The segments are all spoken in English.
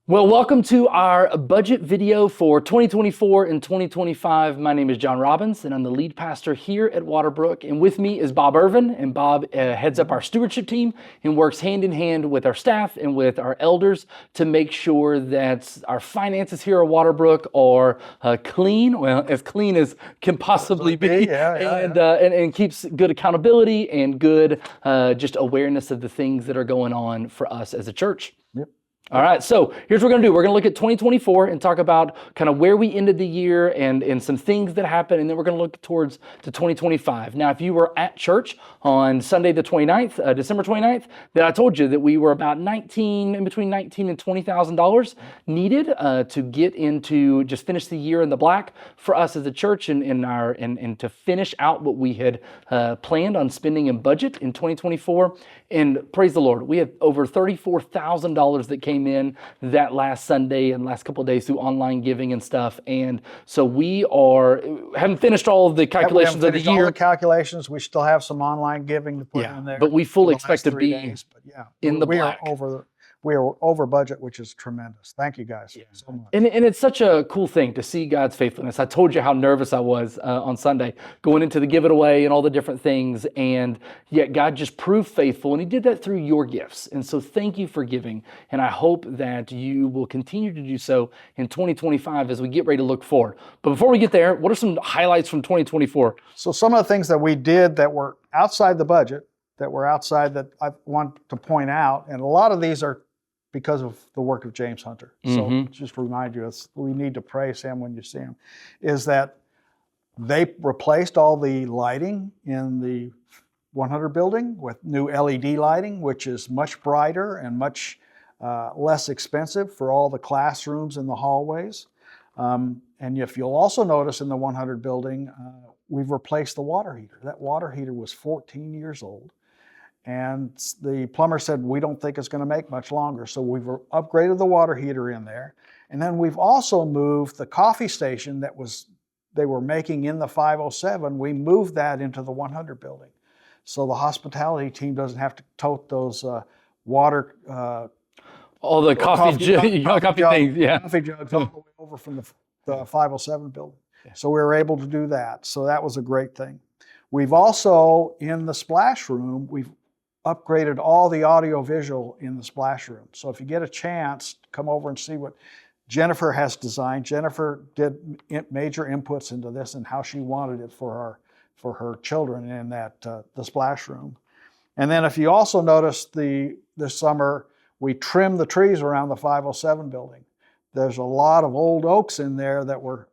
Well, welcome to our budget video for 2024 and 2025. My name is John Robbins, and I'm the lead pastor here at Waterbrook. And with me is Bob Ervien, and Bob heads up our stewardship team and works hand in hand with our staff and with our elders to make sure that our finances here at Waterbrook are clean, well, as clean as can possibly be, and keeps good accountability and good just awareness of the things that are going on for us as a church. Yep. All right, so here's what we're going to do. We're going to look at 2024 and talk about kind of where we ended the year and some things that happened, and then we're going to look towards to 2025. Now, if you were at church on Sunday the 29th, December 29th, then I told you that we were about between $19,000 and $20,000 needed to get into just finish the year in the black for us as a church and to finish out what we had planned on spending in budget in 2024. And praise the Lord, we had over $34,000 that came in that last Sunday and last couple of days through online giving and stuff. And so we haven't finished all of the calculations of the year. All the calculations, we still have some online giving to put in there. But we fully expect to be in the black. We are over budget, which is tremendous. Thank you guys so much. And it's such a cool thing to see God's faithfulness. I told you how nervous I was on Sunday going into the give it away and all the different things. And yet God just proved faithful, and he did that through your gifts. And so thank you for giving. And I hope that you will continue to do so in 2025 as we get ready to look forward. But before we get there, what are some highlights from 2024? So some of the things that we did that were outside the budget, that I want to point out, and a lot of these are because of the work of James Hunter. So just remind you, we need to praise him when you see him, is that they replaced all the lighting in the 100 building with new LED lighting, which is much brighter and much less expensive for all the classrooms in the hallways. And if you'll also notice in the 100 building, we've replaced the water heater. That water heater was 14 years old. And the plumber said, we don't think it's going to make much longer. So we've upgraded the water heater in there. And then we've also moved the coffee station they were making in the 507. We moved that into the 100 building. So the hospitality team doesn't have to tote those water... all the coffee things, yeah. Coffee jugs all the way over from the 507 building. Yeah. So we were able to do that. So that was a great thing. We've also, in the splash room, we've upgraded all the audio visual in the splash room. So if you get a chance, come over and see what Jennifer has designed. Jennifer did major inputs into this and how she wanted it for her children in that the splash room. And then if you also notice this summer, we trimmed the trees around the 507 building. There's a lot of old oaks in there that were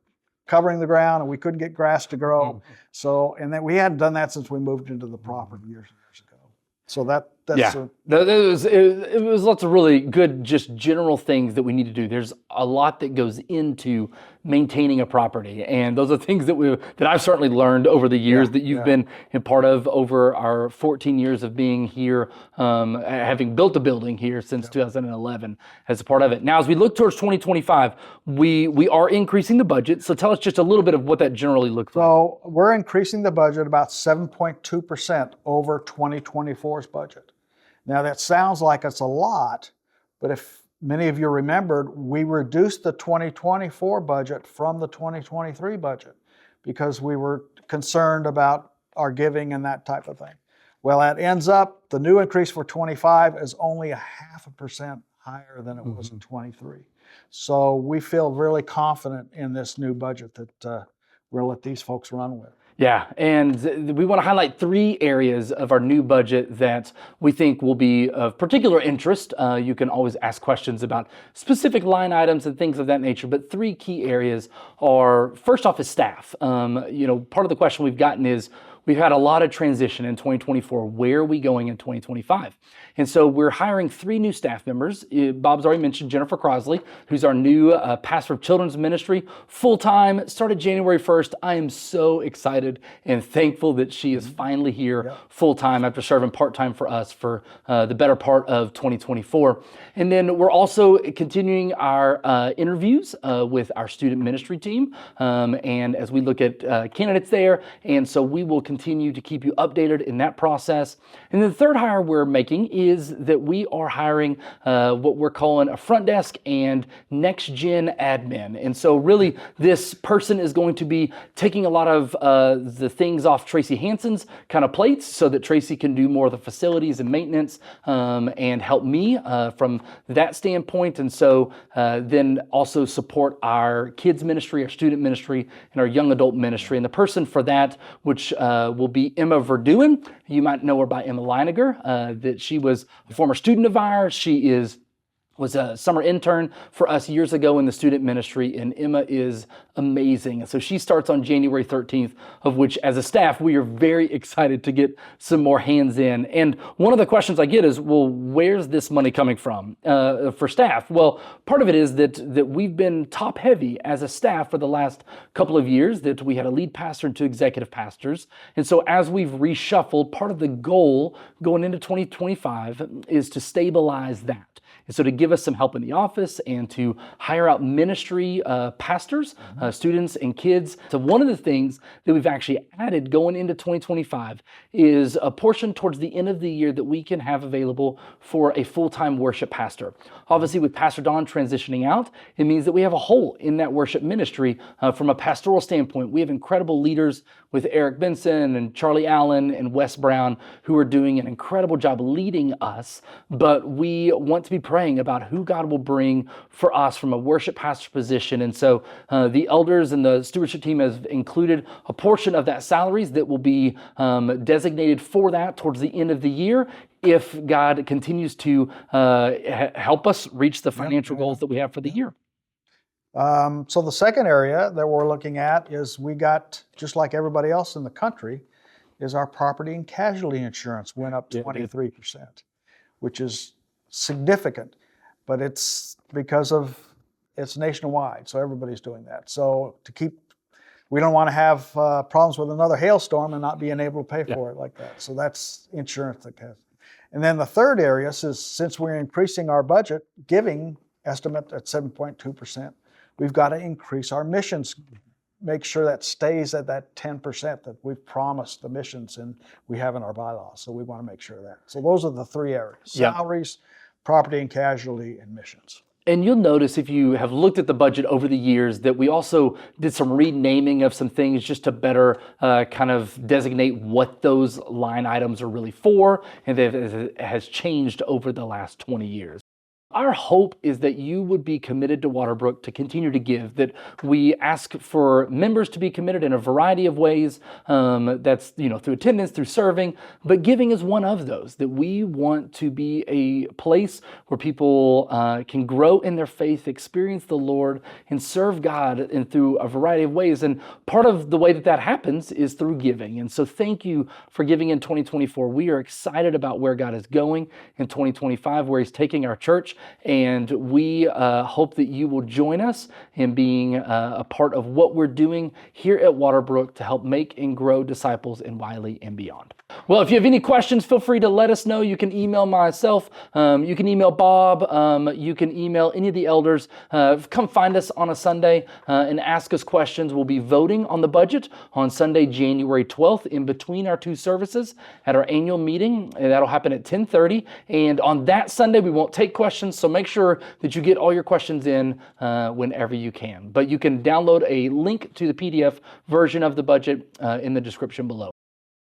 covering the ground and we couldn't get grass to grow. So, and then we hadn't done that since we moved into the property years and years ago. So it was lots of really good, just general things that we need to do. There's a lot that goes into maintaining a property, and those are things that I've certainly learned over the years that you've been a part of over our 14 years of being here, having built a building here since 2011 as a part of it. Now, as we look towards 2025, we are increasing the budget. So tell us just a little bit of what that generally looks like. So we're increasing the budget about 7.2% over 2024's budget. Now that sounds like it's a lot, but if many of you remembered, we reduced the 2024 budget from the 2023 budget because we were concerned about our giving and that type of thing. Well, that ends up, the new increase for 25 is only 0.5% higher than it was in 23. So we feel really confident in this new budget that we'll let these folks run with. Yeah, and we want to highlight 3 areas of our new budget that we think will be of particular interest. You can always ask questions about specific line items and things of that nature, but 3 key areas are, first off, is staff. Part of the question we've gotten is, we've had a lot of transition in 2024. Where are we going in 2025? And so we're hiring 3 new staff members. Bob's already mentioned Jennifer Crosley, who's our new pastor of children's ministry, full-time, started January 1st. I am so excited and thankful that she is finally here full-time after serving part-time for us for the better part of 2024. And then we're also continuing our interviews with our student ministry team. And as we look at candidates there, and so we will continue to keep you updated in that process. And then the third hire we're making is that we are hiring what we're calling a front desk and next gen admin. And so really this person is going to be taking a lot of the things off Tracy Hansen's kind of plates so that Tracy can do more of the facilities and maintenance and help me from that standpoint. And so then also support our kids ministry, our student ministry, and our young adult ministry. And the person for that, which will be Emma Verduen. You might know her by Emma Leiniger, that she was a former student of ours. She was a summer intern for us years ago in the student ministry, and Emma is amazing. And so she starts on January 13th, of which as a staff, we are very excited to get some more hands in. And one of the questions I get is, well, where's this money coming from for staff? Well, part of it is that we've been top heavy as a staff for the last couple of years, that we had a lead pastor and 2 executive pastors. And so as we've reshuffled, part of the goal going into 2025 is to stabilize that. And so to give us some help in the office and to hire out ministry pastors, students and kids. So one of the things that we've actually added going into 2025 is a portion towards the end of the year that we can have available for a full-time worship pastor. Obviously with Pastor Don transitioning out, it means that we have a hole in that worship ministry from a pastoral standpoint. We have incredible leaders with Eric Benson and Charlie Allen and Wes Brown who are doing an incredible job leading us, but we want to be praying about who God will bring for us from a worship pastor position. And so the elders and the stewardship team has included a portion of that salaries that will be designated for that towards the end of the year, if God continues to help us reach the financial goals that we have for the year. So the second area that we're looking at is we got, just like everybody else in the country, is our property and casualty insurance went up 23%, which is significant, but it's because of it's nationwide, so everybody's doing that. So we don't want to have problems with another hailstorm and not being able to pay for it like that. So that's insurance that has. And then the third area is, since we're increasing our budget giving estimate at 7.2%, we've got to increase our missions, make sure that stays at that 10% that we've promised the missions and we have in our bylaws. So we want to make sure of that. So those are the 3 areas: salaries, property and casualty, and missions. And you'll notice if you have looked at the budget over the years that we also did some renaming of some things just to better kind of designate what those line items are really for, and that it has changed over the last 20 years. Our hope is that you would be committed to Waterbrook, to continue to give, that we ask for members to be committed in a variety of ways. That's, through attendance, through serving, but giving is one of those, that we want to be a place where people can grow in their faith, experience the Lord, and serve God and through a variety of ways. And part of the way that happens is through giving. And so thank you for giving in 2024. We are excited about where God is going in 2025, where He's taking our church. And we hope that you will join us in being a part of what we're doing here at Waterbrook to help make and grow disciples in Wiley and beyond. Well, if you have any questions, feel free to let us know. You can email myself, you can email Bob, you can email any of the elders. Come find us on a Sunday and ask us questions. We'll be voting on the budget on Sunday, January 12th, in between our 2 services at our annual meeting. And that'll happen at 10:30. And on that Sunday, we won't take questions, so make sure that you get all your questions in whenever you can. But you can download a link to the PDF version of the budget in the description below.